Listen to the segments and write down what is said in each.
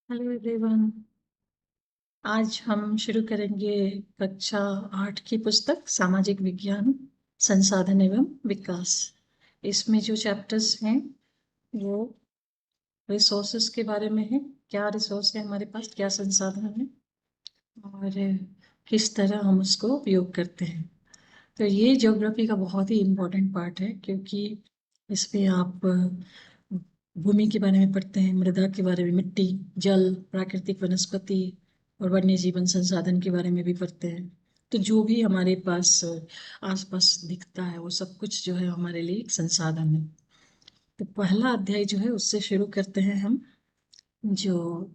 Hello everyone. आज हम शुरू करेंगे कक्षा 8 की पुस्तक सामाजिक विज्ञान संसाधन एवं विकास। इसमें जो चैप्टर्स हैं वो रिसोर्सेस के बारे में है। क्या रिसोर्स है हमारे पास, क्या संसाधन है और किस तरह हम उसको उपयोग करते हैं। तो ये ज्योग्राफी का बहुत ही इम्पोर्टेंट पार्ट है, क्योंकि इसमें आप भूमि के बारे में पढ़ते हैं, मृदा के बारे में, मिट्टी, जल, प्राकृतिक वनस्पति और वन्य जीवन संसाधन के बारे में भी पढ़ते हैं। तो जो भी हमारे पास आसपास दिखता है वो सब कुछ जो है हमारे लिए एक संसाधन है। तो पहला अध्याय जो है उससे शुरू करते हैं हम, जो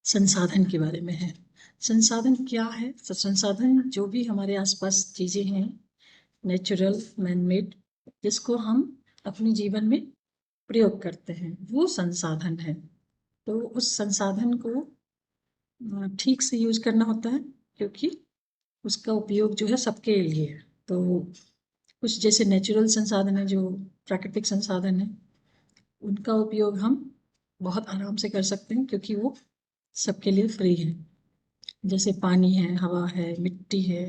संसाधन के बारे में है। संसाधन क्या है? तो संसाधन जो भी हमारे आसपास चीजें हैं, नेचुरल, मैनमेड, जिसको हम अपने जीवन में प्रयोग करते हैं, वो संसाधन है। तो उस संसाधन को ठीक से यूज करना होता है, क्योंकि उसका उपयोग जो है सबके लिए है। तो कुछ जैसे नेचुरल संसाधन है, जो प्राकृतिक संसाधन है, उनका उपयोग हम बहुत आराम से कर सकते हैं, क्योंकि वो सबके लिए फ्री है। जैसे पानी है, हवा है, मिट्टी है,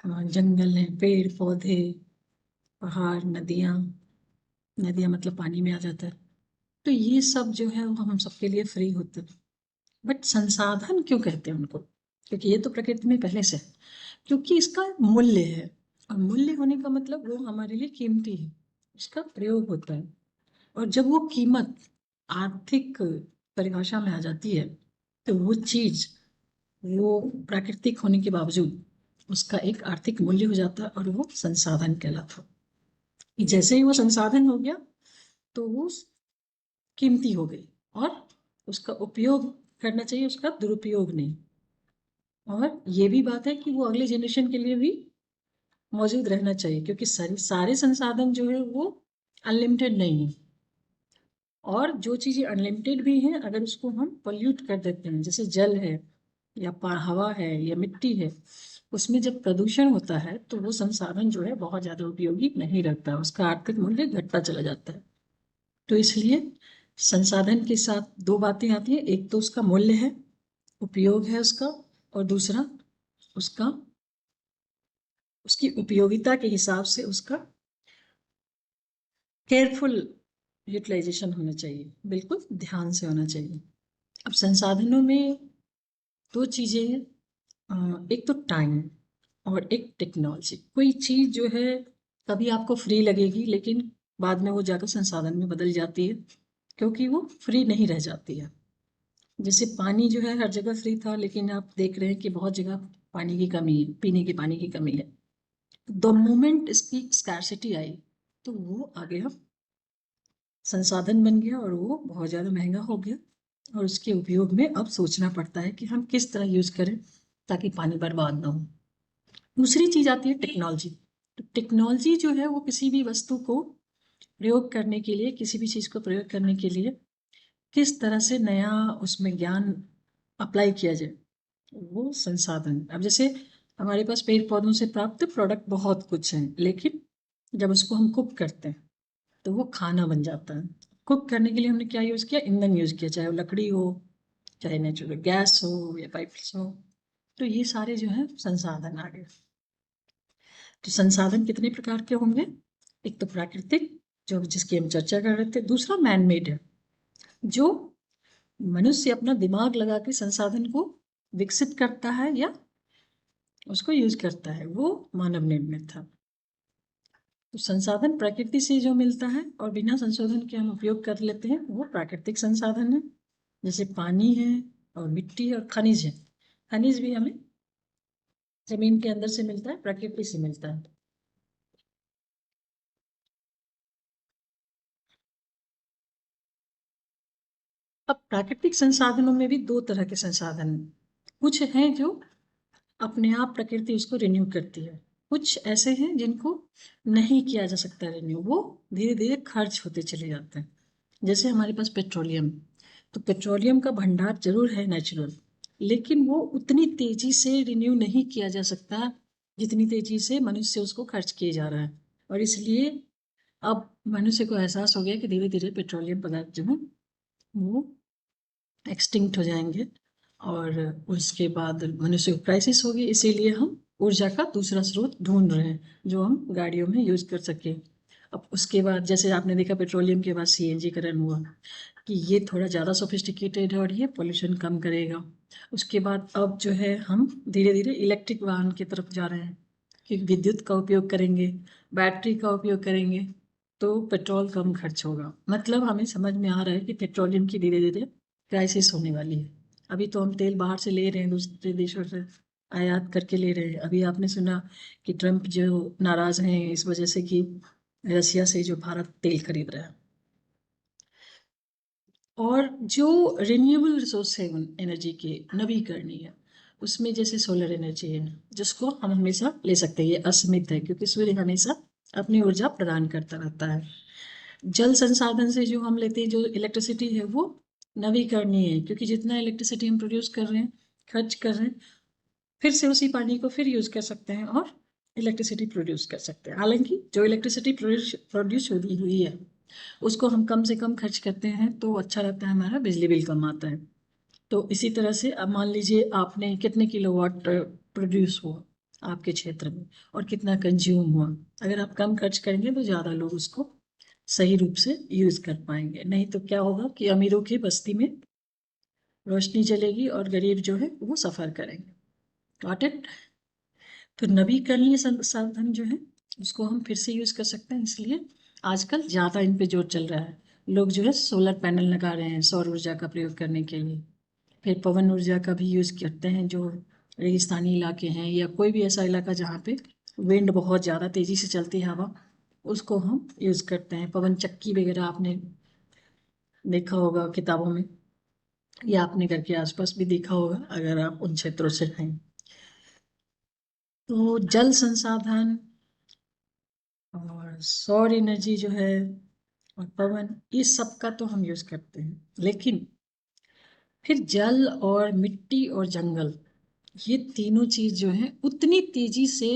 जंगल है, पेड़ पौधे, पहाड़, नदियाँ। नदियाँ मतलब पानी में आ जाता है। तो ये सब जो है वो हम सबके लिए फ्री होते हैं। बट संसाधन क्यों कहते हैं उनको? क्योंकि ये तो प्रकृति में पहले से है, क्योंकि इसका मूल्य है। और मूल्य होने का मतलब वो हमारे लिए कीमती है, उसका प्रयोग होता है। और जब वो कीमत आर्थिक परिभाषा में आ जाती है, तो वो चीज, वो प्राकृतिक होने के बावजूद उसका एक आर्थिक मूल्य हो जाता है, और वो संसाधन कहलाता है। जैसे ही वो संसाधन हो गया, तो वो कीमती हो गई, और उसका उपयोग करना चाहिए, उसका दुरुपयोग नहीं। और ये भी बात है कि वो अगले जनरेशन के लिए भी मौजूद रहना चाहिए, क्योंकि सारे संसाधन जो है वो अनलिमिटेड नहीं है। और जो चीज़ें अनलिमिटेड भी हैं, अगर उसको हम पोल्यूट कर देते हैं, जैसे जल है या हवा है या मिट्टी है, उसमें जब प्रदूषण होता है तो वो संसाधन जो है बहुत ज़्यादा उपयोगी नहीं रहता, उसका आर्थिक मूल्य घटता चला जाता है। तो इसलिए संसाधन के साथ दो बातें आती हैं, एक तो उसका मूल्य है, उपयोग है उसका, और दूसरा उसका, उसकी उपयोगिता के हिसाब से उसका केयरफुल यूटिलाइजेशन होना चाहिए, बिल्कुल ध्यान से होना चाहिए। अब संसाधनों में दो चीज़ें हैं, एक तो टाइम और एक टेक्नोलॉजी। कोई चीज़ जो है कभी आपको फ्री लगेगी, लेकिन बाद में वो जाकर संसाधन में बदल जाती है, क्योंकि वो फ्री नहीं रह जाती है। जैसे पानी जो है हर जगह फ्री था, लेकिन आप देख रहे हैं कि बहुत जगह पानी की कमी है, पीने के पानी की कमी है। द मोमेंट इसकी स्कैरसिटी आई, तो वो आ गया, संसाधन बन गया, और वो बहुत ज़्यादा महंगा हो गया। और उसके उपयोग में अब सोचना पड़ता है कि हम किस तरह यूज़ करें ताकि पानी बर्बाद ना हो। दूसरी चीज़ आती है टेक्नोलॉजी। तो टेक्नोलॉजी जो है वो किसी भी वस्तु को प्रयोग करने के लिए, किसी भी चीज़ को प्रयोग करने के लिए किस तरह से नया उसमें ज्ञान अप्लाई किया जाए, वो संसाधन। अब जैसे हमारे पास पेड़ पौधों से प्राप्त प्रोडक्ट बहुत कुछ हैं, लेकिन जब उसको हम कुक करते हैं तो वो खाना बन जाता है। कुक करने के लिए हमने क्या यूज़ किया? ईंधन यूज़ किया, चाहे वो लकड़ी हो, चाहे नेचुरल गैस हो या पाइप्स हो। तो ये सारे जो है संसाधन आ गए। तो संसाधन कितने प्रकार के होंगे? एक तो प्राकृतिक, जो जिसकी हम चर्चा कर रहे थे। दूसरा मैनमेड है, जो मनुष्य अपना दिमाग लगा के संसाधन को विकसित करता है या उसको यूज करता है, वो मानव निर्मित था। तो संसाधन प्रकृति से जो मिलता है और बिना संशोधन के हम उपयोग कर लेते हैं, वो प्राकृतिक संसाधन है। जैसे पानी है और मिट्टी है और खनिज है। खनिज भी हमें जमीन के अंदर से मिलता है, प्रकृति से मिलता है। अब प्राकृतिक संसाधनों में भी दो तरह के संसाधन कुछ हैं, जो अपने आप प्रकृति उसको रिन्यू करती है। कुछ ऐसे हैं जिनको नहीं किया जा सकता रिन्यू, वो धीरे धीरे खर्च होते चले जाते हैं। जैसे हमारे पास पेट्रोलियम। तो पेट्रोलियम का भंडार जरूर है नेचुरल, लेकिन वो उतनी तेजी से रिन्यू नहीं किया जा सकता जितनी तेजी से मनुष्य उसको खर्च किए जा रहा है। और इसलिए अब मनुष्य को एहसास हो गया कि धीरे धीरे पेट्रोलियम पदार्थ जो है वो एक्सटिंक्ट हो जाएंगे और उसके बाद मनुष्य को क्राइसिस होगी। इसीलिए हम ऊर्जा का दूसरा स्रोत ढूंढ रहे हैं जो हम गाड़ियों में यूज कर सकें। अब उसके बाद जैसे आपने देखा पेट्रोलियम के बाद सीएनजी करण हुआ कि ये थोड़ा ज़्यादा सोफिस्टिकेटेड है और ये पोल्यूशन कम करेगा। उसके बाद अब जो है हम धीरे धीरे इलेक्ट्रिक वाहन की तरफ जा रहे हैं कि विद्युत का उपयोग करेंगे, बैटरी का उपयोग करेंगे तो पेट्रोल कम खर्च होगा। मतलब हमें समझ में आ रहा है कि पेट्रोलियम की धीरे धीरे क्राइसिस होने वाली है। अभी तो हम तेल बाहर से ले रहे हैं, दूसरे देशों से आयात करके ले रहे हैं। अभी आपने सुना कि ट्रम्प जो नाराज हैं इस वजह से कि रसिया से जो भारत तेल खरीद रहा है। और जो रिन्यूएबल रिसोर्स है एनर्जी के नवीकरणीय, उसमें जैसे सोलर एनर्जी है जिसको हम हमेशा ले सकते हैं, ये असीमित है क्योंकि सूर्य हमेशा अपनी ऊर्जा प्रदान करता रहता है। जल संसाधन से जो हम लेते हैं जो इलेक्ट्रिसिटी है वो नवीकरणीय है क्योंकि जितना इलेक्ट्रिसिटी हम प्रोड्यूस कर रहे हैं, खर्च कर रहे हैं, फिर से उसी पानी को फिर यूज कर सकते हैं और इलेक्ट्रिसिटी प्रोड्यूस कर सकते हैं। हालांकि जो इलेक्ट्रिसिटी प्रोड्यूस होती हुई है उसको हम कम से कम खर्च करते हैं तो अच्छा रहता है, हमारा बिजली बिल कम आता है। तो इसी तरह से अब मान लीजिए आपने कितने किलोवाट प्रोड्यूस हुआ आपके क्षेत्र में और कितना कंज्यूम हुआ। अगर आप कम खर्च करेंगे तो ज़्यादा लोग उसको सही रूप से यूज कर पाएंगे। नहीं तो क्या होगा कि अमीरों की बस्ती में रोशनी जलेगी और गरीब जो है वो सफर करेंगे। Got it. तो नवीकरणीय संसाधन जो है उसको हम फिर से यूज कर सकते हैं, इसलिए आजकल ज्यादा इन पे जोर चल रहा है। लोग जो है सोलर पैनल लगा रहे हैं सौर ऊर्जा का प्रयोग करने के लिए। फिर पवन ऊर्जा का भी यूज करते हैं जो रेगिस्तानी इलाके हैं या कोई भी ऐसा इलाका जहाँ पे विंड बहुत ज़्यादा तेज़ी से चलती है हवा, उसको हम यूज करते हैं। पवन चक्की वगैरह आपने देखा होगा किताबों में या अपने घर के आसपास भी देखा होगा अगर आप उन क्षेत्रों से हैं। तो जल संसाधन और सौर एनर्जी जो है और पवन, इस सब का तो हम यूज करते हैं। लेकिन फिर जल और मिट्टी और जंगल, ये तीनों चीज जो है उतनी तेजी से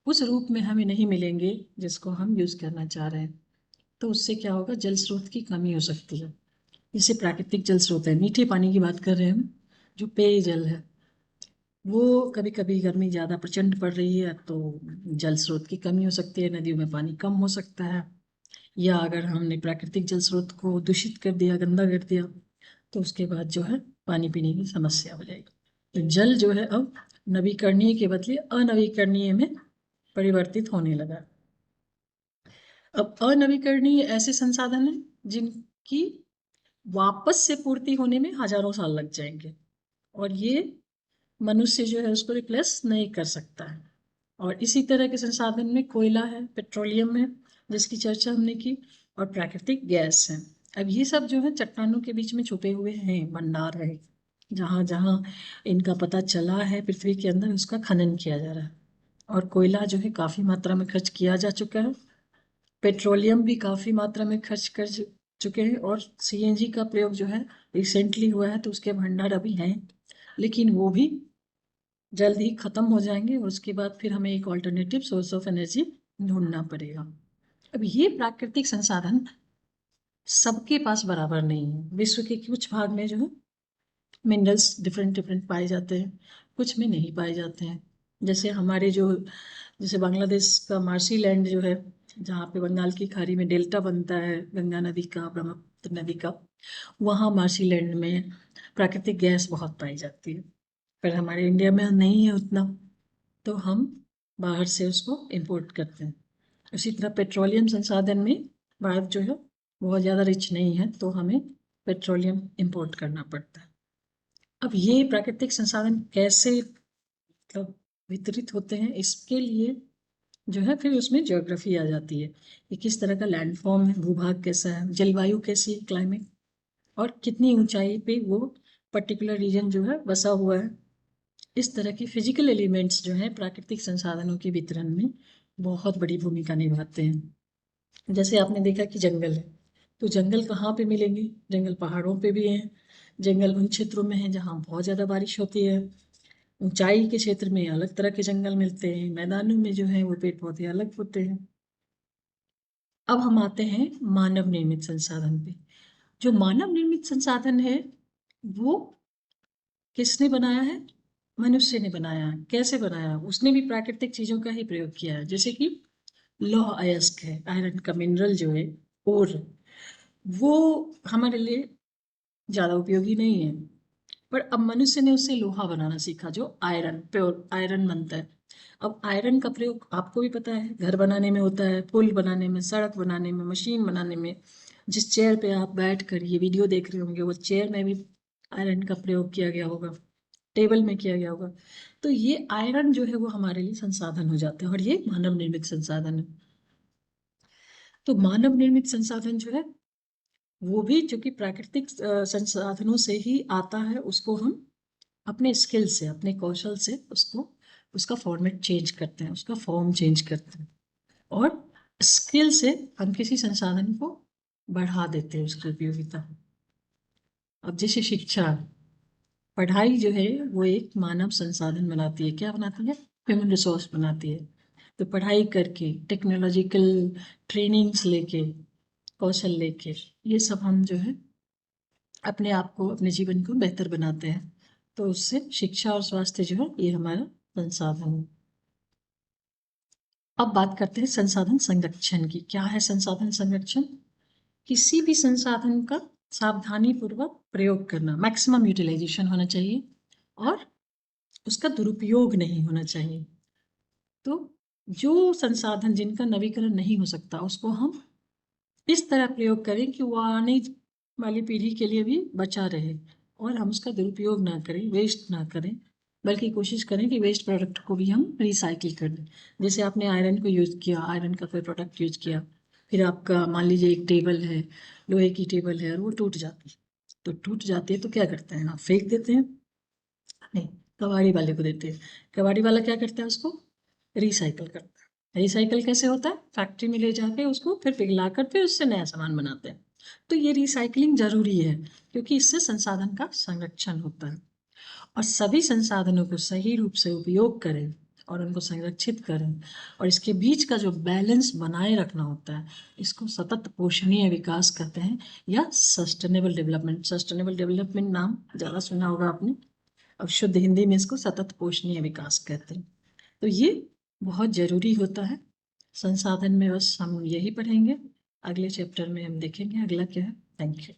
उस रूप में हमें नहीं मिलेंगे जिसको हम यूज करना चाह रहे हैं। तो उससे क्या होगा, जल स्रोत की कमी हो सकती है। जैसे प्राकृतिक जल स्रोत है, मीठे पानी की बात कर रहे हैं हम, जो पेयजल है वो कभी कभी गर्मी ज़्यादा प्रचंड पड़ रही है तो जल स्रोत की कमी हो सकती है, नदियों में पानी कम हो सकता है। या अगर हमने प्राकृतिक जल स्रोत को दूषित कर दिया, गंदा कर दिया, तो उसके बाद जो है पानी पीने की समस्या हो जाएगी। तो जल जो है अब नवीकरणीय के बदले अनवीकरणीय में परिवर्तित होने लगा। अब अनवीकरणीय ऐसे संसाधन हैं जिनकी वापस से पूर्ति होने में हजारों साल लग जाएंगे और ये मनुष्य जो है उसको रिप्लेस नहीं कर सकता है। और इसी तरह के संसाधन में कोयला है, पेट्रोलियम है जिसकी चर्चा हमने की, और प्राकृतिक गैस है। अब ये सब जो है चट्टानों के बीच में छुपे हुए हैं, भंडार है, जहाँ जहाँ इनका पता चला है पृथ्वी के अंदर उसका खनन किया जा रहा है। और कोयला जो है काफी मात्रा में खर्च किया जा चुका है, पेट्रोलियम भी काफी मात्रा में खर्च कर चुके हैं, और सीएनजी का प्रयोग जो है रिसेंटली हुआ है तो उसके भंडार अभी हैं, लेकिन वो भी जल्द ही खत्म हो जाएंगे और उसके बाद फिर हमें एक ऑल्टरनेटिव सोर्स ऑफ एनर्जी ढूंढना पड़ेगा। अब ये प्राकृतिक संसाधन सबके पास बराबर नहीं है। विश्व के कुछ भाग में जो है मिनरल्स डिफरेंट डिफरेंट पाए जाते हैं, कुछ में नहीं पाए जाते हैं। जैसे हमारे जो, जैसे बांग्लादेश का मार्शी लैंड जो है जहाँ पे बंगाल की खाड़ी में डेल्टा बनता है गंगा नदी का, ब्रह्मपुत्र नदी का, वहाँ मार्शी लैंड में प्राकृतिक गैस बहुत पाई जाती है, पर हमारे इंडिया में नहीं है उतना, तो हम बाहर से उसको इंपोर्ट करते हैं। उसी तरह पेट्रोलियम संसाधन में भारत जो है बहुत ज़्यादा रिच नहीं है तो हमें पेट्रोलियम इंपोर्ट करना पड़ता है। अब ये प्राकृतिक संसाधन कैसे मतलब वितरित होते हैं, इसके लिए जो है फिर उसमें ज्योग्राफी आ जाती है कि किस तरह का लैंडफॉर्म है, भूभाग कैसा है, जलवायु कैसी है, क्लाइमेट, और कितनी ऊंचाई पे वो पर्टिकुलर रीजन जो है बसा हुआ है। इस तरह के फिजिकल एलिमेंट्स जो है प्राकृतिक संसाधनों के वितरण में बहुत बड़ी भूमिका निभाते हैं। जैसे आपने देखा कि जंगल है, तो जंगल कहाँ पे मिलेंगे, जंगल पहाड़ों पे भी हैं, जंगल उन क्षेत्रों में है जहाँ बहुत ज़्यादा बारिश होती है। ऊंचाई के क्षेत्र में अलग तरह के जंगल मिलते हैं, मैदानों में जो है वो पेड़ पौधे अलग होते हैं। अब हम आते हैं मानव निर्मित संसाधन पे। जो मानव निर्मित संसाधन है वो किसने बनाया है? मनुष्य ने बनाया है। कैसे बनाया? उसने भी प्राकृतिक चीजों का ही प्रयोग किया है, जैसे कि लौह अयस्क है, आयरन का मिनरल जो है, और वो हमारे लिए ज्यादा उपयोगी नहीं है, पर अब मनुष्य ने उससे लोहा बनाना सीखा, जो आयरन, प्योर आयरन बनता है। अब आयरन का प्रयोग आपको भी पता है, घर बनाने में होता है, पुल बनाने में, सड़क बनाने में, मशीन बनाने में। जिस चेयर पे आप बैठ कर ये वीडियो देख रहे होंगे, वो चेयर में भी आयरन का प्रयोग किया गया होगा, टेबल में किया गया होगा। तो ये आयरन जो है वो हमारे लिए संसाधन हो जाते हैं, और ये मानव निर्मित संसाधन है। तो मानव निर्मित संसाधन जो है वो भी, जो कि प्राकृतिक संसाधनों से ही आता है, उसको हम अपने स्किल से, अपने कौशल से उसको, उसका फॉर्मेट चेंज करते हैं, उसका फॉर्म चेंज करते हैं, और स्किल से हम किसी संसाधन को बढ़ा देते हैं, उसकी उपयोगिता। अब जैसे शिक्षा, पढ़ाई जो है वो एक मानव संसाधन बनाती है। क्या बनाती है? ह्यूमन रिसोर्स बनाती है। तो पढ़ाई करके, टेक्नोलॉजिकल ट्रेनिंग्स लेके, कौशल लेके, ये सब हम जो है अपने आप को, अपने जीवन को बेहतर बनाते हैं। तो उससे शिक्षा और स्वास्थ्य जो है ये हमारा संसाधन है। अब बात करते हैं संसाधन संरक्षण की। क्या है संसाधन संरक्षण? किसी भी संसाधन का सावधानी पूर्वक प्रयोग करना, मैक्सिमम यूटिलाइजेशन होना चाहिए, और उसका दुरुपयोग नहीं होना चाहिए। तो जो संसाधन जिनका नवीकरण नहीं हो सकता, उसको हम इस तरह प्रयोग करें कि वो आने वाली पीढ़ी के लिए भी बचा रहे, और हम उसका दुरुपयोग ना करें, वेस्ट ना करें, बल्कि कोशिश करें कि वेस्ट प्रोडक्ट को भी हम रिसाइकिल कर दें। जैसे आपने आयरन को यूज़ किया, आयरन का कोई प्रोडक्ट यूज़ किया, फिर आपका मान लीजिए एक टेबल है, लोहे की टेबल है, और वो टूट जाती है। तो टूट जाती है तो क्या करते हैं? आप फेंक देते हैं? नहीं, कबाड़ी वाले को देते हैं। कबाड़ी वाला क्या करता है? उसको रिसाइकिल करता है। रिसाइकिल कैसे होता है? फैक्ट्री में ले जाके उसको फिर पिघला कर फिर उससे नया सामान बनाते हैं। तो ये रिसाइकलिंग जरूरी है, क्योंकि इससे संसाधन का संरक्षण होता है। और सभी संसाधनों को सही रूप से उपयोग करें और उनको संरक्षित करें, और इसके बीच का जो बैलेंस बनाए रखना होता है, इसको सतत पोषणीय विकास कहते हैं, या सस्टेनेबल डेवलपमेंट। सस्टेनेबल डेवलपमेंट नाम ज़्यादा सुना होगा आपने, अब शुद्ध हिंदी में इसको सतत पोषणीय विकास कहते हैं। तो ये बहुत जरूरी होता है संसाधन में। बस हम यही पढ़ेंगे, अगले चैप्टर में हम देखेंगे अगला क्या है। Thank you.